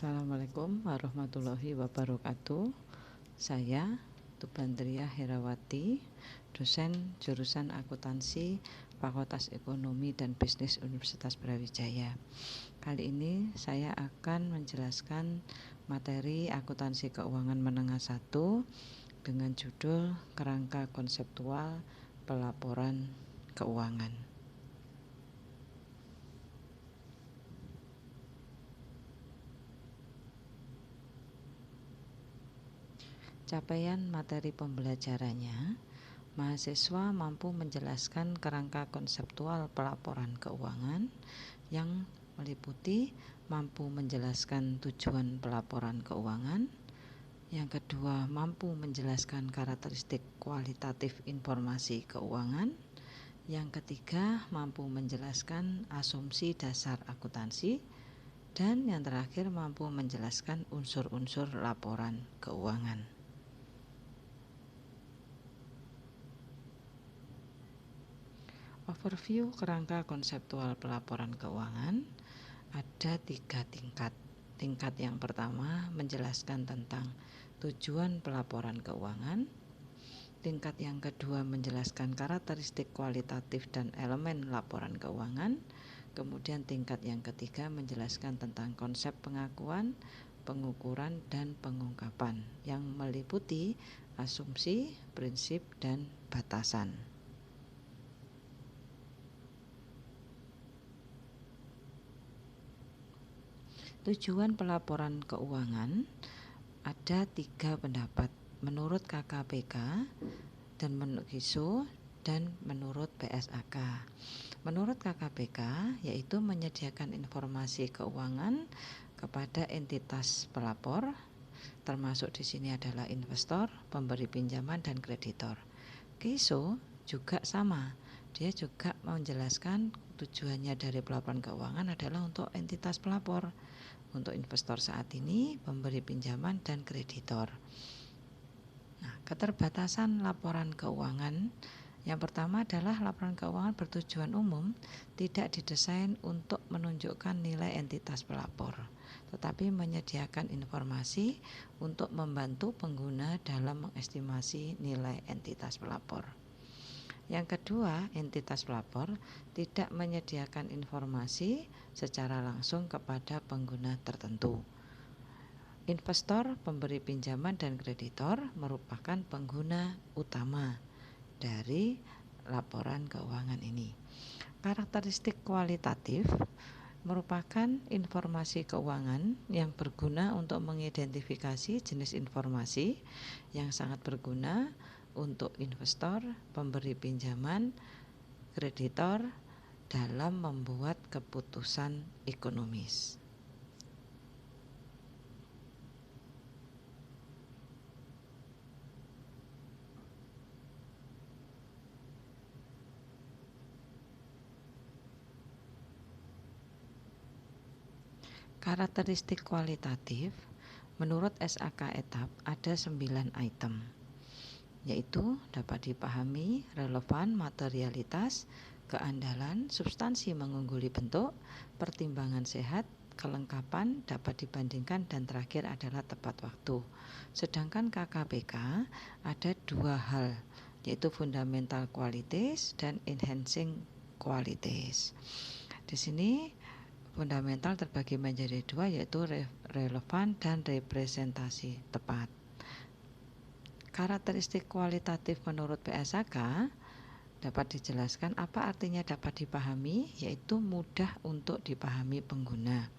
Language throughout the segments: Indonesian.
Assalamualaikum warahmatullahi wabarakatuh. Saya Tubandria Herawati, dosen jurusan akuntansi Fakultas Ekonomi dan Bisnis Universitas Brawijaya. Kali ini saya akan menjelaskan materi akuntansi keuangan menengah 1 dengan judul Kerangka Konseptual Pelaporan Keuangan. Capaian materi pembelajarannya, mahasiswa mampu menjelaskan kerangka konseptual pelaporan keuangan yang meliputi mampu menjelaskan tujuan pelaporan keuangan. Yang kedua, mampu menjelaskan karakteristik kualitatif informasi keuangan. Yang ketiga, mampu menjelaskan asumsi dasar akuntansi. Dan yang terakhir, mampu menjelaskan unsur-unsur laporan keuangan. Overview kerangka konseptual pelaporan keuangan ada 3 tingkat. Tingkat yang pertama menjelaskan tentang tujuan pelaporan keuangan. Tingkat yang kedua menjelaskan karakteristik kualitatif dan elemen laporan keuangan. Kemudian tingkat yang ketiga menjelaskan tentang konsep pengakuan, pengukuran, dan pengungkapan yang meliputi asumsi, prinsip, dan batasan. Tujuan pelaporan keuangan ada 3 pendapat menurut KKPK dan menurut KISO dan menurut PSAK. Menurut KKPK yaitu menyediakan informasi keuangan kepada entitas pelapor, termasuk di sini adalah investor, pemberi pinjaman, dan kreditor. KISO juga sama, dia juga menjelaskan tujuannya dari pelaporan keuangan adalah untuk entitas pelapor, untuk investor saat ini, pemberi pinjaman, dan kreditor. Nah, keterbatasan laporan keuangan yang pertama adalah laporan keuangan bertujuan umum tidak didesain untuk menunjukkan nilai entitas pelapor, tetapi menyediakan informasi untuk membantu pengguna dalam mengestimasi nilai entitas pelapor. Yang kedua, entitas pelapor tidak menyediakan informasi secara langsung kepada pengguna tertentu. Investor, pemberi pinjaman, dan kreditor merupakan pengguna utama dari laporan keuangan ini. Karakteristik kualitatif merupakan informasi keuangan yang berguna untuk mengidentifikasi jenis informasi yang sangat berguna untuk investor, pemberi pinjaman, kreditor dalam membuat keputusan ekonomis. Karakteristik kualitatif menurut SAK ETAP ada 9 item, yaitu dapat dipahami, relevan, materialitas, keandalan, substansi mengungguli bentuk, pertimbangan sehat, kelengkapan, dapat dibandingkan, dan terakhir adalah tepat waktu. Sedangkan KKPK ada 2 hal, yaitu fundamental qualities dan enhancing qualities. Di sini fundamental terbagi menjadi 2, yaitu relevan dan representasi tepat. Karakteristik kualitatif menurut PSAK dapat dijelaskan apa artinya dapat dipahami, yaitu mudah untuk dipahami pengguna.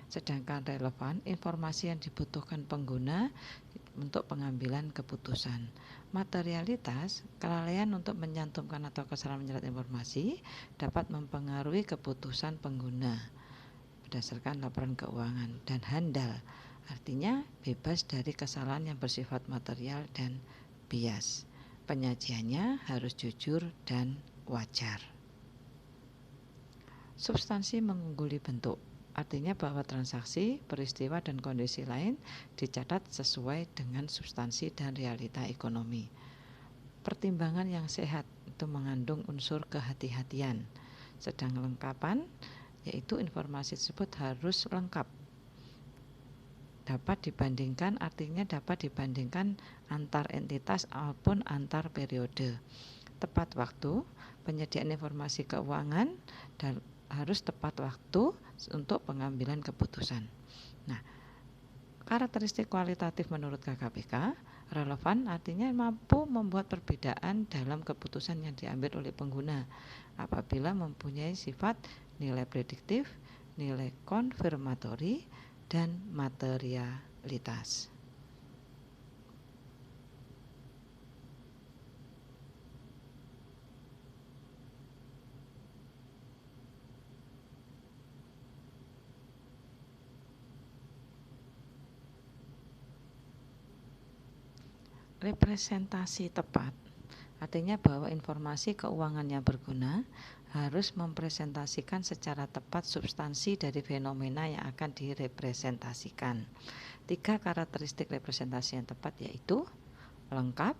Sedangkan relevan, informasi yang dibutuhkan pengguna untuk pengambilan keputusan. Materialitas, kelalaian untuk menyantumkan atau kesalahan menyerat informasi dapat mempengaruhi keputusan pengguna berdasarkan laporan keuangan. Dan handal, artinya bebas dari kesalahan yang bersifat material dan bias. Penyajiannya harus jujur dan wajar. Substansi mengungguli bentuk, artinya bahwa transaksi, peristiwa, dan kondisi lain dicatat sesuai dengan substansi dan realita ekonomi. Pertimbangan yang sehat itu mengandung unsur kehati-hatian. Sedang lengkapan, yaitu informasi tersebut harus lengkap Dapat dibandingkan artinya dapat dibandingkan antar entitas maupun antar periode. Tepat waktu, penyediaan informasi keuangan dan harus tepat waktu untuk pengambilan keputusan. Nah, karakteristik kualitatif menurut KKPK, relevan artinya mampu membuat perbedaan dalam keputusan yang diambil oleh pengguna apabila mempunyai sifat nilai prediktif, nilai konfirmatori, dan materialitas. Representasi tepat artinya bahwa informasi keuangan yang berguna harus mempresentasikan secara tepat substansi dari fenomena yang akan direpresentasikan. 3 karakteristik representasi yang tepat yaitu lengkap,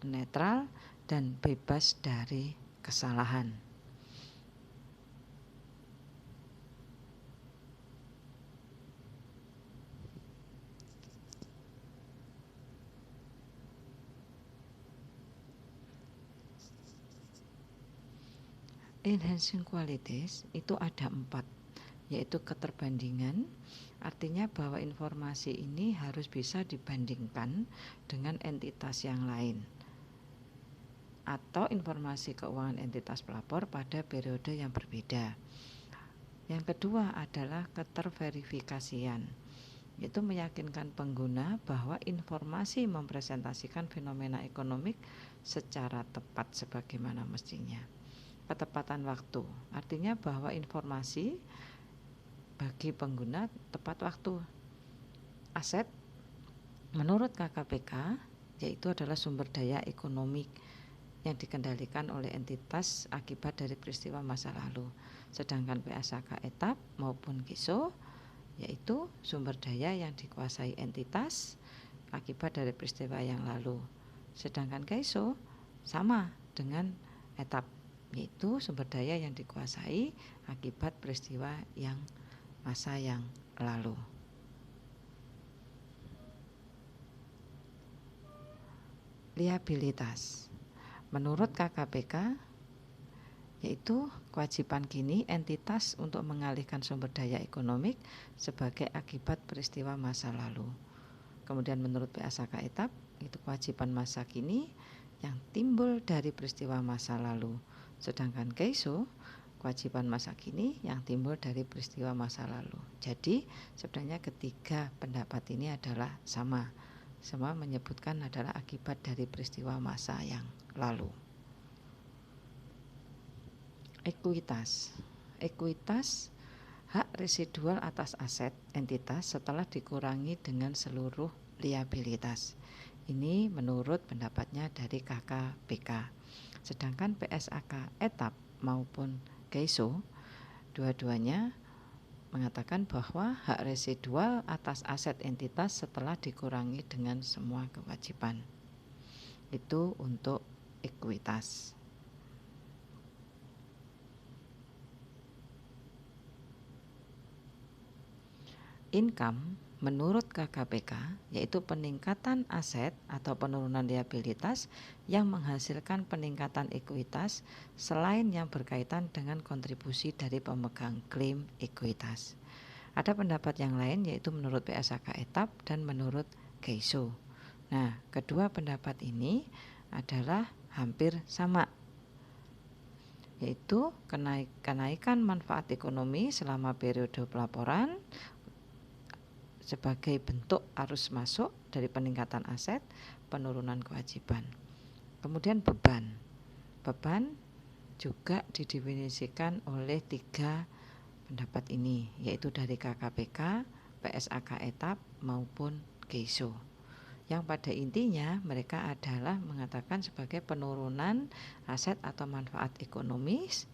netral, dan bebas dari kesalahan. Enhancing qualities itu ada 4, yaitu keterbandingan, artinya bahwa informasi ini harus bisa dibandingkan dengan entitas yang lain atau informasi keuangan entitas pelapor pada periode yang berbeda. Yang kedua adalah keterverifikasian, yaitu meyakinkan pengguna bahwa informasi mempresentasikan fenomena ekonomik secara tepat sebagaimana mestinya. Ketepatan waktu, artinya bahwa informasi bagi pengguna tepat waktu. Aset menurut KKPK yaitu adalah sumber daya ekonomi yang dikendalikan oleh entitas akibat dari peristiwa masa lalu. Sedangkan PSAK etap maupun GESO yaitu sumber daya yang dikuasai entitas akibat dari peristiwa yang lalu. Sedangkan GESO sama dengan etap, yaitu sumber daya yang dikuasai akibat peristiwa yang masa yang lalu. Liabilitas menurut KKPK yaitu kewajiban kini entitas untuk mengalihkan sumber daya ekonomik sebagai akibat peristiwa masa lalu. Kemudian menurut PSAK etap itu kewajiban masa kini yang timbul dari peristiwa masa lalu. Sedangkan GESO kewajiban masa kini yang timbul dari peristiwa masa lalu. Jadi sebenarnya ketiga pendapat ini adalah sama. Semua menyebutkan adalah akibat dari peristiwa masa yang lalu. Ekuitas. Ekuitas hak residual atas aset entitas setelah dikurangi dengan seluruh liabilitas. Ini menurut pendapatnya dari KKPK. Sedangkan PSAK etap maupun GESO dua-duanya mengatakan bahwa hak residual atas aset entitas setelah dikurangi dengan semua kewajiban. Itu untuk ekuitas. Income menurut KKPK yaitu peningkatan aset atau penurunan liabilitas yang menghasilkan peningkatan ekuitas selain yang berkaitan dengan kontribusi dari pemegang klaim ekuitas. Ada pendapat yang lain yaitu menurut PSAK etap dan menurut GESO. Nah, kedua pendapat ini adalah hampir sama, yaitu kenaikan manfaat ekonomi selama periode pelaporan sebagai bentuk arus masuk dari peningkatan aset, penurunan kewajiban. Kemudian beban. Beban juga didefinisikan oleh 3 pendapat ini, yaitu dari KKPK, PSAK etap maupun GESO. Yang pada intinya mereka adalah mengatakan sebagai penurunan aset atau manfaat ekonomis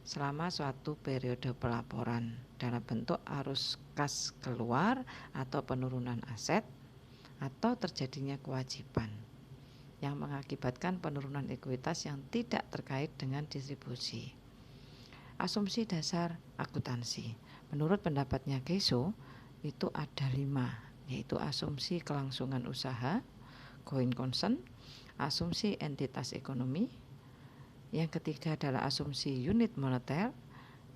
selama suatu periode pelaporan dalam bentuk arus kas keluar atau penurunan aset atau terjadinya kewajiban yang mengakibatkan penurunan ekuitas yang tidak terkait dengan distribusi. Asumsi dasar akuntansi menurut pendapatnya GESO itu ada 5, yaitu asumsi kelangsungan usaha, going concern, asumsi entitas ekonomi. Yang ketiga adalah asumsi unit moneter.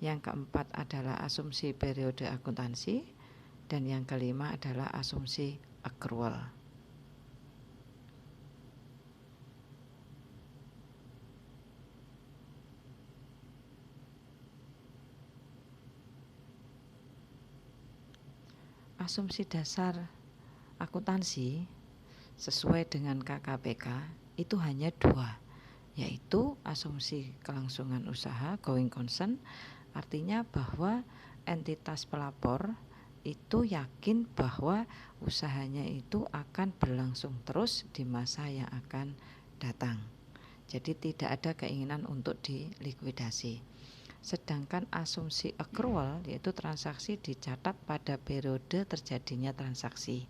Yang keempat adalah asumsi periode akuntansi. Dan yang kelima adalah asumsi accrual. Asumsi dasar akuntansi sesuai dengan KKPK itu hanya dua, yaitu asumsi kelangsungan usaha going concern, artinya bahwa entitas pelapor itu yakin bahwa usahanya itu akan berlangsung terus di masa yang akan datang. Jadi tidak ada keinginan untuk dilikuidasi. Sedangkan asumsi accrual yaitu transaksi dicatat pada periode terjadinya transaksi,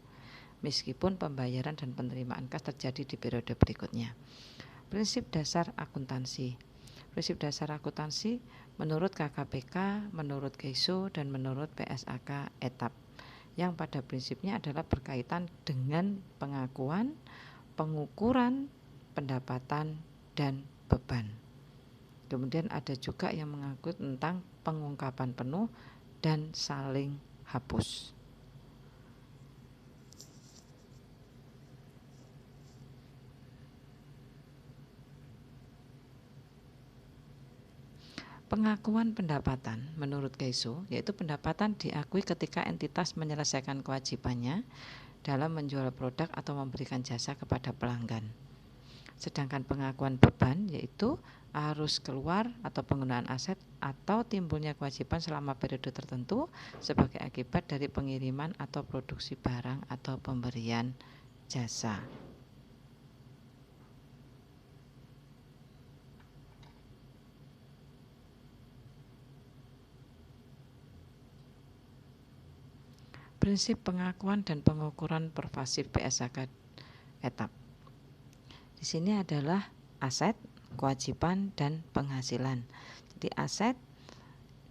meskipun pembayaran dan penerimaan kas terjadi di periode berikutnya. Prinsip dasar akuntansi. Prinsip dasar akuntansi menurut KKPK, menurut KEISO, dan menurut PSAK ETAP, yang pada prinsipnya adalah berkaitan dengan pengakuan, pengukuran, pendapatan, dan beban. Kemudian ada juga yang mengaku tentang pengungkapan penuh dan saling hapus. Pengakuan pendapatan menurut KEISO yaitu pendapatan diakui ketika entitas menyelesaikan kewajibannya dalam menjual produk atau memberikan jasa kepada pelanggan. Sedangkan pengakuan beban yaitu arus keluar atau penggunaan aset atau timbulnya kewajiban selama periode tertentu sebagai akibat dari pengiriman atau produksi barang atau pemberian jasa. Prinsip pengakuan dan pengukuran pervasif PSAK ETAP. Di sini adalah aset, kewajiban, dan penghasilan. Jadi aset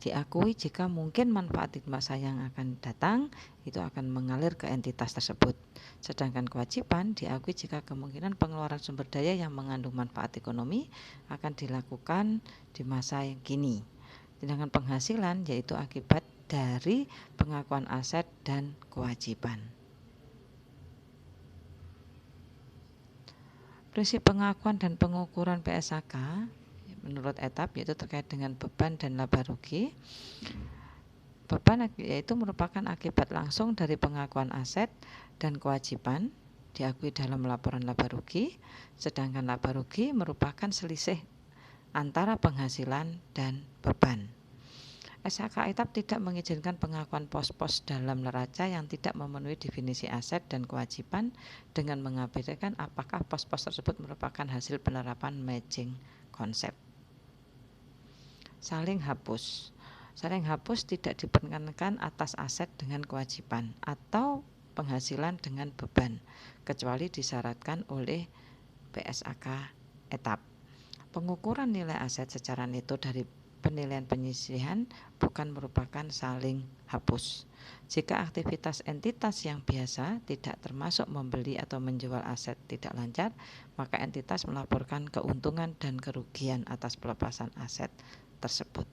diakui jika mungkin manfaat di masa yang akan datang itu akan mengalir ke entitas tersebut. Sedangkan kewajiban diakui jika kemungkinan pengeluaran sumber daya yang mengandung manfaat ekonomi akan dilakukan di masa yang kini. Sedangkan penghasilan yaitu akibat dari pengakuan aset dan kewajiban. Prinsip pengakuan dan pengukuran PSAK menurut ETAP yaitu terkait dengan beban dan laba rugi. Beban yaitu merupakan akibat langsung dari pengakuan aset dan kewajiban diakui dalam laporan laba rugi, sedangkan laba rugi merupakan selisih antara penghasilan dan beban. SHK ETAP tidak mengizinkan pengakuan pos-pos dalam neraca yang tidak memenuhi definisi aset dan kewajiban dengan mengabaikan apakah pos-pos tersebut merupakan hasil penerapan matching konsep. Saling hapus. Saling hapus tidak diperkenankan atas aset dengan kewajiban atau penghasilan dengan beban, kecuali disyaratkan oleh PSAK ETAP. Pengukuran nilai aset secara neto dari penilaian penyisihan bukan merupakan saling hapus. Jika aktivitas entitas yang biasa tidak termasuk membeli atau menjual aset tidak lancar, maka entitas melaporkan keuntungan dan kerugian atas pelepasan aset tersebut.